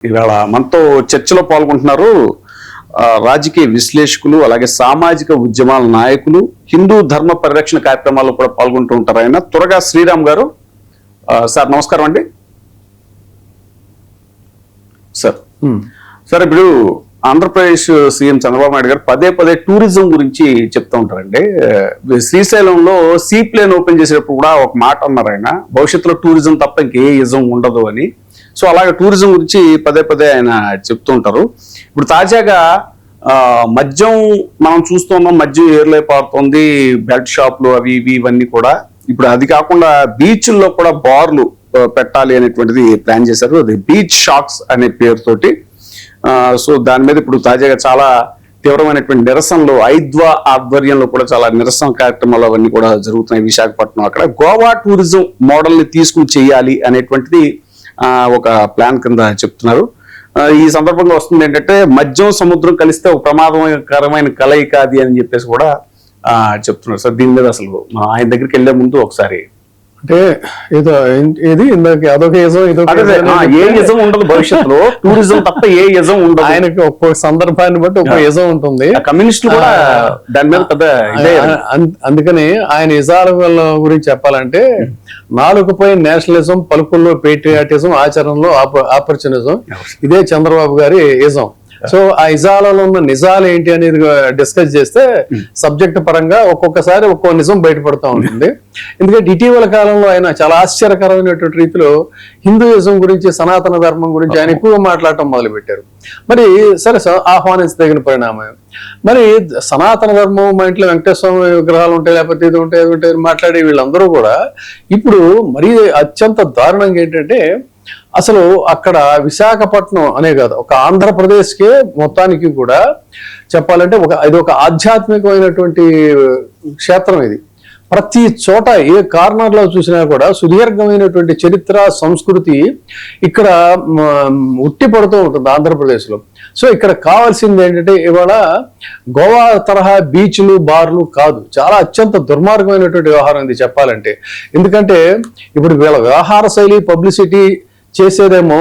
ఇవాళ మనతో చర్చలో పాల్గొంటున్నారు రాజకీయ విశ్లేషకులు, అలాగే సామాజిక ఉద్యమాల నాయకులు, హిందూ ధర్మ పరిరక్షణ కార్యక్రమాల్లో కూడా పాల్గొంటూ ఉంటారు. ఆయన త్వరగా శ్రీరామ్ గారు. సార్ నమస్కారం అండి. సార్ ఇప్పుడు ఆంధ్రప్రదేశ్ సీఎం చంద్రబాబు నాయుడు గారు పదే పదే టూరిజం గురించి చెప్తూ ఉంటారండి. శ్రీశైలంలో సీ ప్లేన్ ఓపెన్ చేసేటప్పుడు కూడా ఒక మాట అన్నారు ఆయన, భవిష్యత్తులో టూరిజం తప్ప ఇంకే ఇజం ఉండదు అని. సో అలాగే టూరిజం గురించి పదే పదే ఆయన చెప్తూ ఉంటారు. ఇప్పుడు తాజాగా మద్యం మనం చూస్తున్నాం, మద్యం ఏర్లై పారుతోంది, బెల్ట్ షాపులు అవి ఇవి ఇవన్నీ కూడా. ఇప్పుడు అది కాకుండా బీచ్ల్లో కూడా బార్లు పెట్టాలి అనేటువంటిది ప్లాన్ చేశారు. అది బీచ్ షాక్స్ అనే పేరుతోటి. సో దాని మీద ఇప్పుడు తాజాగా చాలా తీవ్రమైనటువంటి నిరసనలు ఐద్వా ఆధ్వర్యంలో కూడా చాలా నిరసన కార్యక్రమాలు అవన్నీ కూడా జరుగుతున్నాయి విశాఖపట్నం. అక్కడ గోవా టూరిజం మోడల్ ని తీసుకుని చేయాలి అనేటువంటిది ఒక ప్లాన్ కింద చెప్తున్నారు. ఈ సందర్భంగా వస్తుంది ఏంటంటే మద్యం సముద్రం కలిస్తే ఒక ప్రమాదకరమైన కలయిక అది అని చెప్పేసి కూడా చెప్తున్నారు. సార్ దీని మీద అసలు ఆయన దగ్గరికి వెళ్లే ముందు ఒకసారి అంటే ఏది ఇందాక అదొక యజం ఏ యజం ఉండదు భవిష్యత్తులో, టూరిజం తప్ప ఏ యజం ఉండదు. ఆయనకి ఒక్కొక్క సందర్భాన్ని బట్టి ఒక్కొక్క యజం ఉంటుంది. కమ్యూనిస్టులు కూడా దాని మీద పెద్ద. అందుకని ఆయన యజాల గురించి చెప్పాలంటే నాలుగుపై నేషనలిజం, పలుకుల్లో పేట్రియాటిజం, ఆచరణలో ఆపర్చునిజం, ఇదే చంద్రబాబు గారి యజం. సో ఆ ఇజాలలో ఉన్న నిజాలు ఏంటి అనేది డిస్కస్ చేస్తే సబ్జెక్ట్ పరంగా ఒక్కొక్కసారి ఒక్కో నిజం బయటపడుతూ ఉంటుంది. ఎందుకంటే ఇటీవల కాలంలో ఆయన చాలా ఆశ్చర్యకరమైనటువంటి రీతిలో హిందూయిజం గురించి, సనాతన ధర్మం గురించి ఆయన ఎక్కువగా మాట్లాడటం మొదలు పెట్టారు. మరి సరే ఆహ్వానించదగిన పరిణామం. మరి సనాతన ధర్మం, మా ఇంట్లో వెంకటేశ్వర విగ్రహాలు ఉంటాయి, లేకపోతే ఇది ఉంటాయి అది ఉంటాయి మాట్లాడే వీళ్ళందరూ కూడా ఇప్పుడు మరీ అత్యంత దారుణంగా ఏంటంటే అసలు అక్కడ విశాఖపట్నం అనే కాదు, ఒక ఆంధ్రప్రదేశ్కే మొత్తానికి కూడా చెప్పాలంటే ఇది ఒక ఆధ్యాత్మికమైనటువంటి క్షేత్రం. ఇది ప్రతి చోట ఏ కార్నర్లో చూసినా కూడా సుదీర్ఘమైనటువంటి చరిత్ర, సంస్కృతి ఇక్కడ ఉట్టి పడుతూ ఉంటుంది ఆంధ్రప్రదేశ్లో. సో ఇక్కడ కావాల్సింది ఏంటంటే ఇవాళ గోవా తరహా బీచ్లు, బార్లు కాదు, చాలా అత్యంత దుర్మార్గమైనటువంటి వ్యవహారం ఇది చెప్పాలంటే. ఎందుకంటే ఇప్పుడు వీళ్ళ వ్యవహార శైలి, పబ్లిసిటీ చేసేదేమో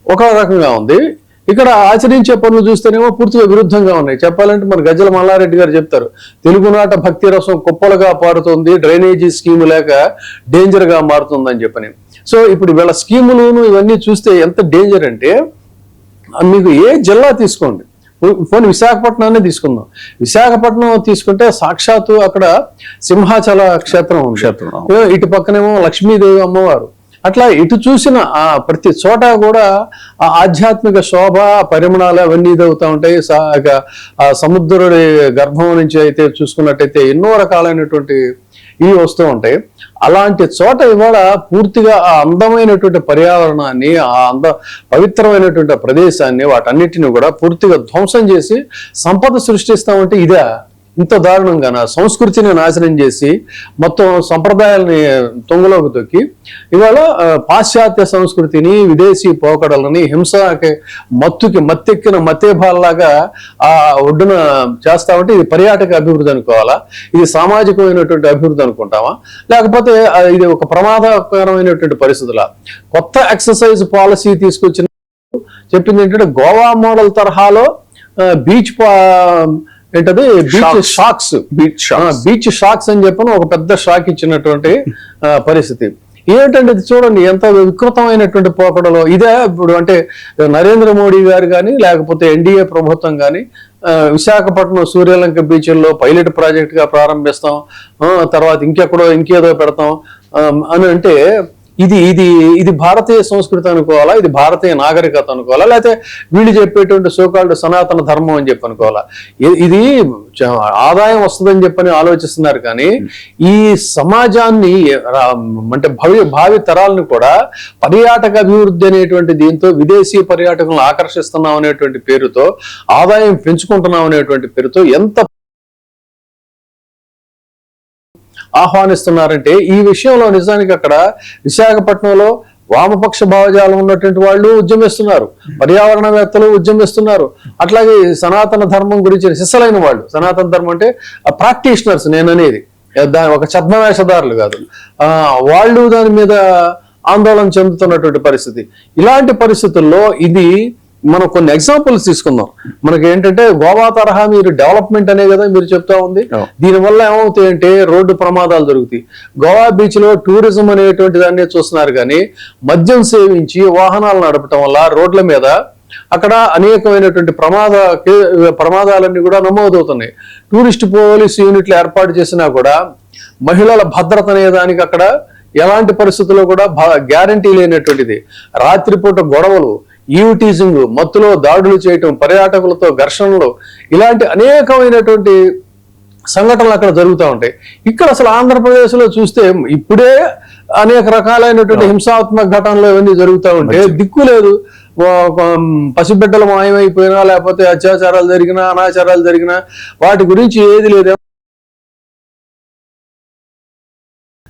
ఒక రకంగా ఉంది, ఇక్కడ ఆచరించే పనులు చూస్తేనేమో పూర్తిగా విరుద్ధంగా ఉన్నాయి. చెప్పాలంటే మన గజ్జల మల్లారెడ్డి గారు చెప్తారు, తెలుగునాట భక్తి రసం కుప్పలుగా పారుతుంది, డ్రైనేజీ స్కీము లేక డేంజర్ గా మారుతుందని చెప్పని. సో ఇప్పుడు వీళ్ళ స్కీములను ఇవన్నీ చూస్తే ఎంత డేంజర్ అంటే, మీకు ఏ జిల్లా తీసుకోండి, పోనీ విశాఖపట్నాన్ని తీసుకుందాం. విశాఖపట్నం తీసుకుంటే సాక్షాత్తు అక్కడ సింహాచల క్షేత్రం ఉంది, ఇటు పక్కనేమో లక్ష్మీదేవి అమ్మవారు. అట్లా ఇటు చూసిన ప్రతి చోట కూడా ఆ ఆధ్యాత్మిక శోభ, పరిమాణాలు అవన్నీ ఇదవుతూ ఉంటాయి. ఆ సముద్రుడి గర్భం నుంచి అయితే చూసుకున్నట్టయితే ఎన్నో రకాలైనటువంటి ఇవి వస్తూ ఉంటాయి. అలాంటి చోట ఇవాళ పూర్తిగా ఆ అందమైనటువంటి పర్యావరణాన్ని, ఆ పవిత్రమైనటువంటి ప్రదేశాన్ని, వాటన్నిటిని కూడా పూర్తిగా ధ్వంసం చేసి సంపద సృష్టిస్తామంటే ఇదే ఇంత దారుణంగా సంస్కృతిని నాశనం చేసి మొత్తం సంప్రదాయాలని తొంగలోకి తొక్కి ఇవాళ పాశ్చాత్య సంస్కృతిని, విదేశీ పోకడలని, హింసకి మత్తెక్కిన మత్తేభాల్లాగా ఆ ఒడ్డున చేస్తామంటే ఇది పర్యాటక అభివృద్ధి అనుకోవాలా, ఇది సామాజికమైనటువంటి అభివృద్ధి అనుకుంటామా, లేకపోతే ఇది ఒక ప్రమాదకరమైనటువంటి పరిస్థితుల కొత్త ఎక్సర్సైజ్ పాలసీ తీసుకొచ్చిన చెప్పింది ఏంటంటే గోవా మోడల్ తరహాలో బీచ్ ఏంటది బీచ్ షాక్స్ అని చెప్పని ఒక పెద్ద షాక్ ఇచ్చినటువంటి పరిస్థితి. ఏంటంటే ఇది చూడండి ఎంత వికృతమైనటువంటి పోకడలో. ఇదే ఇప్పుడు అంటే నరేంద్ర మోడీ గారు కానీ లేకపోతే ఎన్డీఏ ప్రభుత్వం కానీ విశాఖపట్నం సూర్యలంక బీచ్ల్లో పైలట్ ప్రాజెక్ట్ గా ప్రారంభిస్తాం, తర్వాత ఇంకేదో పెడతాం అని అంటే ఇది భారతీయ సంస్కృతి అనుకోవాలా, ఇది భారతీయ నాగరికత అనుకోవాలా, లేకపోతే వీళ్ళు చెప్పేటువంటి సోకాల్డ్ సనాతన ధర్మం అని చెప్పి అనుకోవాలా? ఇది ఆదాయం వస్తుందని చెప్పని ఆలోచిస్తున్నారు. కానీ ఈ సమాజాన్ని అంటే భావి తరాలను కూడా పర్యాటక అభివృద్ధి అనేటువంటి దీంతో విదేశీ పర్యాటకులను ఆకర్షిస్తున్నాం అనేటువంటి పేరుతో, ఆదాయం పెంచుకుంటున్నాం అనేటువంటి పేరుతో ఎంత ఆహ్వానిస్తున్నారంటే ఈ విషయంలో నిజానికి అక్కడ విశాఖపట్నంలో వామపక్ష భావజాలం ఉన్నటువంటి వాళ్ళు ఉద్యమిస్తున్నారు, పర్యావరణవేత్తలు ఉద్యమిస్తున్నారు. అట్లాగే సనాతన ధర్మం గురించి సిసలైన వాళ్ళు, సనాతన ధర్మం అంటే ప్రాక్టీషనర్స్ నేననేది, ఒక ఛద్మవేషధారులు కాదు, వాళ్ళు దాని మీద ఆందోళన చెందుతున్నటువంటి పరిస్థితి. ఇలాంటి పరిస్థితుల్లో ఇది మనం కొన్ని ఎగ్జాంపుల్స్ తీసుకుందాం. మనకి ఏంటంటే గోవా తరహా మీరు డెవలప్మెంట్ అనే కదా మీరు చెప్తా ఉంది. దీనివల్ల ఏమవుతాయంటే రోడ్డు ప్రమాదాలు జరుగుతాయి. గోవా బీచ్ లో టూరిజం అనేటువంటి దాన్ని చూస్తున్నారు, కానీ మద్యం సేవించి వాహనాలు నడపటం వల్ల రోడ్ల మీద అక్కడ అనేకమైనటువంటి ప్రమాదాలన్నీ కూడా నమోదవుతున్నాయి. టూరిస్ట్ పోలీస్ యూనిట్లు ఏర్పాటు చేసినా కూడా మహిళల భద్రత అనే దానికి అక్కడ ఎలాంటి పరిస్థితుల్లో కూడా గ్యారంటీ లేనటువంటిది. రాత్రిపూట గొడవలు, ఈవ్టీజింగ్, మత్తులో దాడులు చేయటం, పర్యాటకులతో ఘర్షణలు, ఇలాంటి అనేకమైనటువంటి సంఘటనలు అక్కడ జరుగుతూ ఉంటాయి. ఇక్కడ అసలు ఆంధ్రప్రదేశ్లో చూస్తే ఇప్పుడే అనేక రకాలైనటువంటి హింసాత్మక ఘటనలు ఇవన్నీ జరుగుతూ ఉంటే దిక్కు లేదు. పసిబిడ్డలు మాయమైపోయినా, లేకపోతే అత్యాచారాలు జరిగినా, అనాచారాలు జరిగినా వాటి గురించి ఏది లేదు.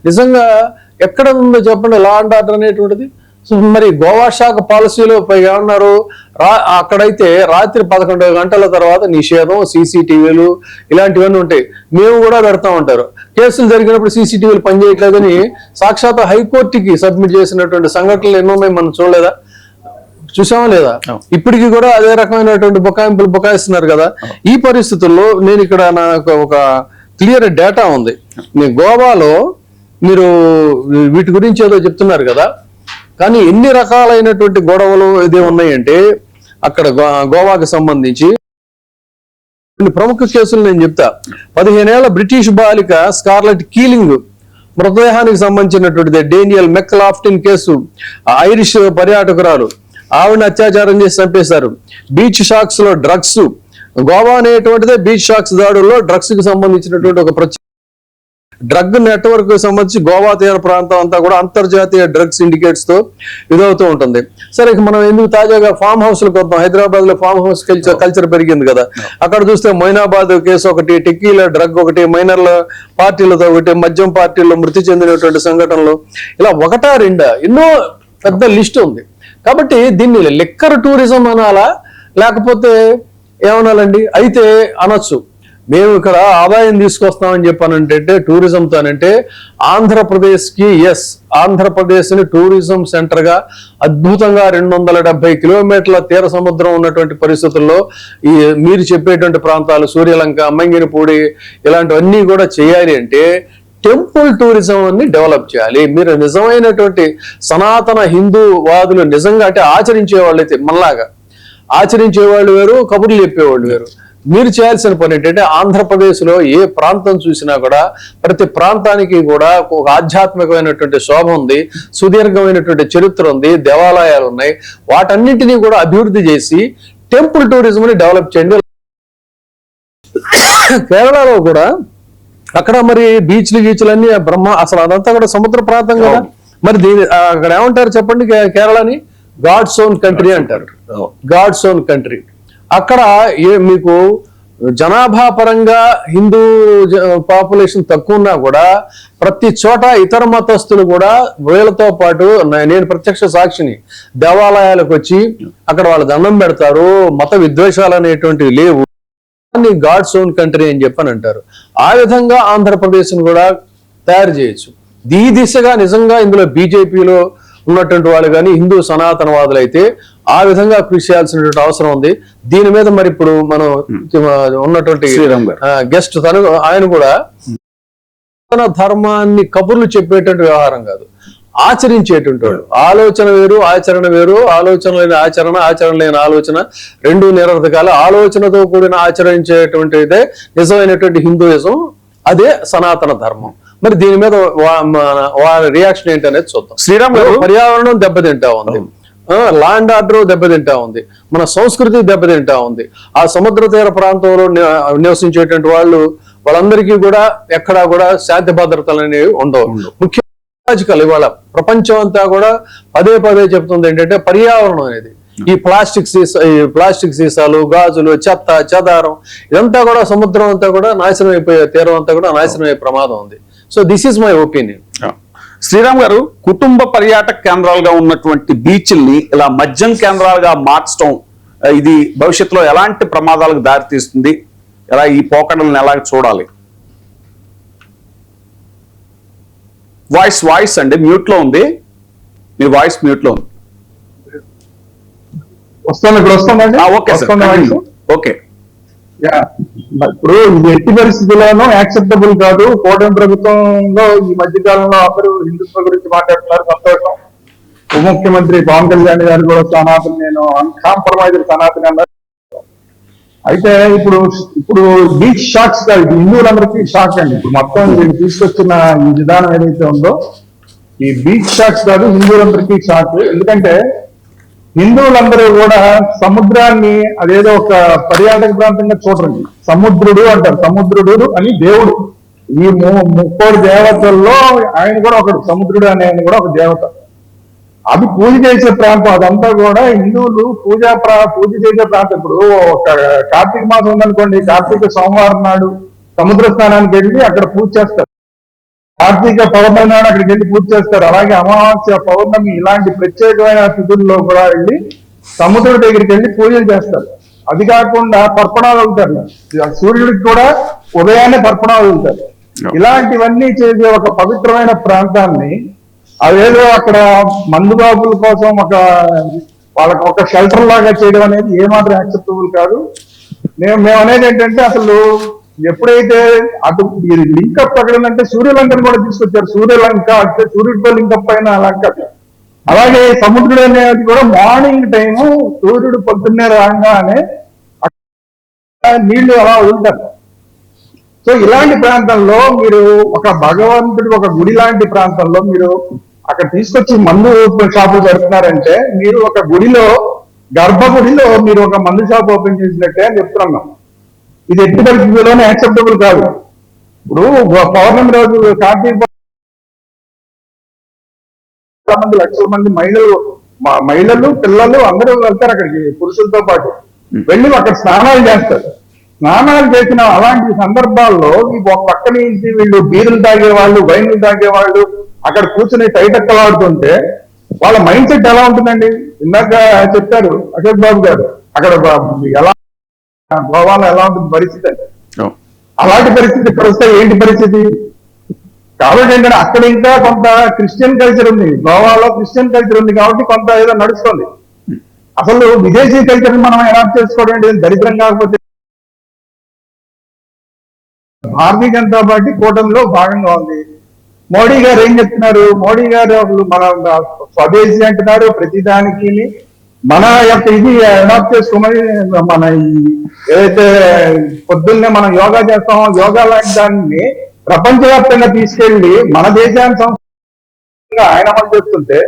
నిజంగా ఎక్కడ ఉందో చెప్పండి లా అండ్ ఆర్డర్ అనేటువంటిది. సో మరి గోవా శాఖ పాలసీలో ఏమన్నారు, అక్కడైతే రాత్రి 11 గంటల తర్వాత నిషేధం, సీసీటీవీలు ఇలాంటివన్నీ ఉంటాయి. మేము కూడా పెడతా ఉంటారు. కేసులు జరిగినప్పుడు సీసీటీవీలు పనిచేయట్లేదని సాక్షాత్ హైకోర్టుకి సబ్మిట్ చేసినటువంటి సంఘటనలు ఎన్నో మనం చూడలేదా, చూసామా లేదా? ఇప్పటికీ కూడా అదే రకమైనటువంటి బుకాయిస్తున్నారు కదా. ఈ పరిస్థితుల్లో నేను ఇక్కడ నాకు ఒక క్లియర్ డేటా ఉంది. గోవాలో మీరు వీటి గురించి ఏదో చెప్తున్నారు కదా, కానీ ఎన్ని రకాలైనటువంటి గొడవలు ఇదే ఉన్నాయంటే అక్కడ గోవాకి సంబంధించి కొన్ని ప్రముఖ కేసులు నేను చెప్తా. 15 ఏళ్ల బ్రిటిష్ బాలిక స్కార్లెట్ కీలింగ్ మృతదేహానికి సంబంధించినటువంటిది. డేనియల్ మెక్లాఫ్టిన్ కేసు, ఐరిష్ పర్యాటకురాలు, ఆవిడని అత్యాచారం చేసి చంపేశారు. బీచ్ షాక్స్ లో డ్రగ్స్, గోవా అనేటువంటిదే బీచ్ షాక్స్ దాడుల్లో డ్రగ్స్ కి సంబంధించినటువంటి ఒక ప్రత్యేక డ్రగ్ నెట్వర్క్ సంబంధించి గోవా తీర ప్రాంతం అంతా కూడా అంతర్జాతీయ డ్రగ్ సిండికేట్స్ తో ఇదవుతూ ఉంటుంది. సరే, మనం ఎందుకు తాజాగా ఫామ్ హౌస్లకు వద్దాం. హైదరాబాద్ లో ఫామ్ హౌస్ కల్చర్ పెరిగింది కదా. అక్కడ చూస్తే మొయినాబాద్ కేసు ఒకటి, టెక్కీల డ్రగ్ ఒకటి, మైనర్ల పార్టీలతో ఒకటి, మద్యం పార్టీల్లో మృతి చెందినటువంటి సంఘటనలు, ఇలా ఒకటా రెండా ఎన్నో పెద్ద లిస్ట్ ఉంది. కాబట్టి దీన్ని లిక్కర్ టూరిజం అనాలా, లేకపోతే ఏమనాలండి? అయితే అనొచ్చు, మేము ఇక్కడ ఆదాయం తీసుకొస్తామని చెప్పానంటే టూరిజంతో అంటే ఆంధ్రప్రదేశ్కి ఆంధ్రప్రదేశ్ని టూరిజం సెంటర్ గా అద్భుతంగా 270 కిలోమీటర్ల తీర సముద్రం ఉన్నటువంటి పరిస్థితుల్లో ఈ మీరు చెప్పేటువంటి ప్రాంతాలు సూర్యలంక, మంగినపూడి ఇలాంటివన్నీ కూడా చేయాలి అంటే టెంపుల్ టూరిజం అన్ని డెవలప్ చేయాలి. మీరు నిజమైనటువంటి సనాతన హిందూ వాదులు నిజంగా అంటే ఆచరించే వాళ్ళు అయితే మనలాగా ఆచరించేవాళ్ళు వేరు, కబుర్లు చెప్పేవాళ్ళు వేరు. మీరు చేయాల్సిన పని ఏంటంటే ఆంధ్రప్రదేశ్లో ఏ ప్రాంతం చూసినా కూడా ప్రతి ప్రాంతానికి కూడా ఒక ఆధ్యాత్మికమైనటువంటి శోభ ఉంది, సుదీర్ఘమైనటువంటి చరిత్ర ఉంది, దేవాలయాలు ఉన్నాయి. వాటన్నింటినీ కూడా అభివృద్ధి చేసి టెంపుల్ టూరిజంని డెవలప్ చేయండి. కేరళలో కూడా అక్కడ మరి గీచ్లు అన్ని అసలు అదంతా కూడా సముద్ర ప్రాంతం కదా. మరి అక్కడ ఏమంటారు చెప్పండి, కేరళని గాడ్స్ ఓన్ కంట్రీ అంటారు. God's own country. అక్కడ మీకు జనాభా పరంగా హిందూ పాపులేషన్ తక్కువ ఉన్నా కూడా ప్రతి చోట ఇతర మతస్థులు కూడా వీళ్ళతో పాటు, నేను ప్రత్యక్ష సాక్షిని, దేవాలయాలకు వచ్చి అక్కడ వాళ్ళు దండం పెడతారు. మత విద్వేషాలు అనేటువంటివి లేవు. గాడ్స్ ఓన్ కంట్రీ అని చెప్పని అంటారు. ఆ విధంగా ఆంధ్రప్రదేశ్ను కూడా తయారు చేయొచ్చు. ఈ దిశగా నిజంగా ఇందులో బీజేపీలో ఉన్నటువంటి వాళ్ళు కానీ హిందూ సనాతనవాదులు అయితే ఆ విధంగా కృషి చేయాల్సినటువంటి అవసరం ఉంది. దీని మీద మరి ఇప్పుడు మనం ఉన్నటువంటి గెస్ట్ ఆయన కూడా ధర్మాన్ని కబుర్లు చెప్పేటువంటి వ్యవహారం కాదు, ఆచరించేటువంటి వాడు. ఆలోచన వేరు, ఆచరణ వేరు. ఆలోచన లేని ఆచరణ, ఆచరణ లేని ఆలోచన రెండు నిరర్థకాలు. ఆలోచనతో కూడిన ఆచరించేటువంటిదే నిజమైనటువంటి హిందూయిజం, అదే సనాతన ధర్మం. మరి దీని మీద వాళ్ళ రియాక్షన్ ఏంటనేది చూద్దాం. శ్రీరామ్ గారు, పర్యావరణం దెబ్బతింటా ఉంది, లా అండ్ ఆర్డర్ దెబ్బతింటా ఉంది, మన సంస్కృతి దెబ్బతింటా ఉంది. ఆ సముద్ర తీర ప్రాంతంలో నివసించేటువంటి వాళ్ళందరికీ కూడా ఎక్కడా కూడా శాంతి భద్రతలు అనేవి ఉండవు. ముఖ్యంగా ఇవాళ ప్రపంచం అంతా కూడా పదే చెప్తుంది ఏంటంటే పర్యావరణం అనేది, ఈ ప్లాస్టిక్ సీసాలు, గాజులు, చెత్త చెదారం ఇదంతా కూడా సముద్రం అంతా కూడా నాశనం అయిపోయే, తీరం అంతా కూడా నాశనం అయ్యే ప్రమాదం ఉంది. So this is my opinion. Sriram గారు, కుటుంబ పర్యాటక కేంద్రాలుగా ఉన్నటువంటి బీచ్ల్ని ఇలా మద్యం కేంద్రాలుగా మార్చడం, ఇది భవిష్యత్తులో ఎలాంటి ప్రమాదాలకు దారితీస్తుంది? ఎలా ఈ పోకడలను ఎలా చూడాలి? వాయిస్ అండి మ్యూట్ లో ఉంది. మీ వాయిస్ మ్యూట్ లో ఉంది. వస్తుంది, ఇప్పుడు వస్తుందండి. ఓకే సార్, వస్తుందా వాయిస్? ఓకే. యా. ఇప్పుడు ఇది ఎట్టి పరిస్థితుల్లోనూ యాక్సెప్టబుల్ కాదు. కూటమి ప్రభుత్వంలో ఈ మధ్య కాలంలో అందరూ హిందుత్వ గురించి మాట్లాడుతున్నారు, సంతోషం. ఉప ముఖ్యమంత్రి పవన్ కళ్యాణ్ గారు కూడా సనాతన, నేను అన్కాంప్రమైజ్డ్ సనాతన అన్నారు. అయితే ఇప్పుడు ఇప్పుడు బీచ్ షాక్స్ కాదు, ఇది హిందువులందరికీ షాక్ అండి. ఇప్పుడు మొత్తం వీళ్ళు తీసుకొచ్చిన ఈ విధానం ఏదైతే ఉందో ఈ బీచ్ షాక్స్ కాదు, హిందువులందరికీ షాక్. ఎందుకంటే హిందువులందరూ కూడా సముద్రాన్ని అదేదో ఒక పర్యాటక ప్రాంతంగా చూడరండి. సముద్రుడు అంటారు, సముద్రుడు అని దేవుడు. ఈ ముక్కోటి దేవతల్లో ఆయన కూడా ఒకడు, సముద్రుడు అనే ఆయన కూడా ఒక దేవత. అది పూజ చేసే ప్రాంతం, అదంతా కూడా హిందువులు పూజ చేసే ప్రాంతం. ఇప్పుడు ఒక కార్తీక మాసం ఉందనుకోండి, కార్తీక సోమవారం నాడు సముద్ర స్నానానికి వెళ్ళి అక్కడ పూజ చేస్తారు. కార్తీక పౌర్ణమి నాడు అక్కడికి వెళ్ళి పూజ చేస్తారు. అలాగే అమావాస్య, పౌర్ణమి ఇలాంటి ప్రత్యేకమైన తిథుల్లో కూడా వెళ్ళి సముద్రం దగ్గరికి వెళ్ళి పూజలు చేస్తారు. అది కాకుండా తర్పణాలు వెళ్తారు, సూర్యుడికి కూడా ఉదయాన్నే తర్పణాలు వెళ్తారు. ఇలాంటివన్నీ చేసే ఒక పవిత్రమైన ప్రాంతాన్ని అదేదో అక్కడ మందుబాబుల కోసం వాళ్ళకి ఒక షెల్టర్ లాగా చేయడం అనేది ఏమాత్రం యాక్సెప్టబుల్ కాదు. మేము అనేది ఏంటంటే, అసలు ఎప్పుడైతే అటు లింకప్ అక్కడ ఉందంటే సూర్యలంకను కూడా తీసుకొచ్చారు. సూర్యలంక అంటే సూర్యుడితో లింకప్ అయిన లంక. అలాగే సముద్రుడు అనేది కూడా మార్నింగ్ టైము సూర్యుడు పొద్దున్నే రాగానే నీళ్లు అలా వదులుతారు. సో ఇలాంటి ప్రాంతంలో మీరు ఒక భగవంతుడి ఒక గుడి లాంటి ప్రాంతంలో మీరు అక్కడ తీసుకొచ్చి మందు షాపులు పెడుతున్నారంటే, మీరు ఒక గుడిలో, గర్భగుడిలో మీరు ఒక మందు షాప్ ఓపెన్ చేసినట్టే అని చెప్తున్నాం. ఇది ఎట్టి పరిస్థితుల్లోనే యాక్సెప్టబుల్ కాదు. ఇప్పుడు పౌర్ణమి రోజు కార్తీక మంది, లక్షల మంది మహిళలు పిల్లలు అందరూ వెళ్తారు అక్కడికి, పురుషులతో పాటు వెళ్ళి అక్కడ స్నానాలు చేస్తారు. స్నానాలు చేసిన అలాంటి సందర్భాల్లో ఒక పక్క నుంచి వీళ్ళు బీరులు తాగేవాళ్ళు, వైన్లు తాగేవాళ్ళు అక్కడ కూర్చుని తైటక్కలాడుతుంటే వాళ్ళ మైండ్ సెట్ ఎలా ఉంటుందండి? ఇందాక చెప్పారు అశోక్ బాబు గారు, అక్కడ ఎలా గోవాలో ఎలా ఉంటుంది పరిస్థితి అంటే, అలాంటి పరిస్థితి ఇక్కడ వస్తే ఏంటి పరిస్థితి? కాబట్టి ఏంటంటే అక్కడ ఇంకా కొంత క్రిస్టియన్ కల్చర్ ఉంది, గోవాలో క్రిస్టియన్ కల్చర్ ఉంది కాబట్టి కొంత ఏదో నడుస్తుంది. అసలు విదేశీ కల్చర్ మనం అడాప్ట్ చేసుకోవడం ఏంటి? దరిద్రం కాకపోతే భారతీయ జనతా పార్టీ కూటమిలో భాగంగా ఉంది. మోడీ గారు ఏం చెప్తున్నారు? మోడీ గారు మన స్వదేశీ అంటున్నారు ప్రతిదానికి. మన యొక్క ఇది అడాప్ట్ చేసుకోమని, మన ఏదైతే పొద్దున్నే మనం యోగా చేస్తామో యోగా లాంటి దాన్ని ప్రపంచవ్యాప్తంగా తీసుకెళ్లి మన దేశాన్ని సంస్కృతిగా ఆయన అమలు చేస్తుంటే,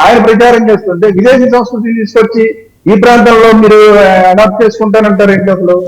ఆయన ప్రచారం చేస్తుంటే, విదేశీ సంస్కృతిని తీసుకొచ్చి ఈ ప్రాంతంలో మీరు అడాప్ట్ చేసుకుంటానంటారు ఏంటి అసలు?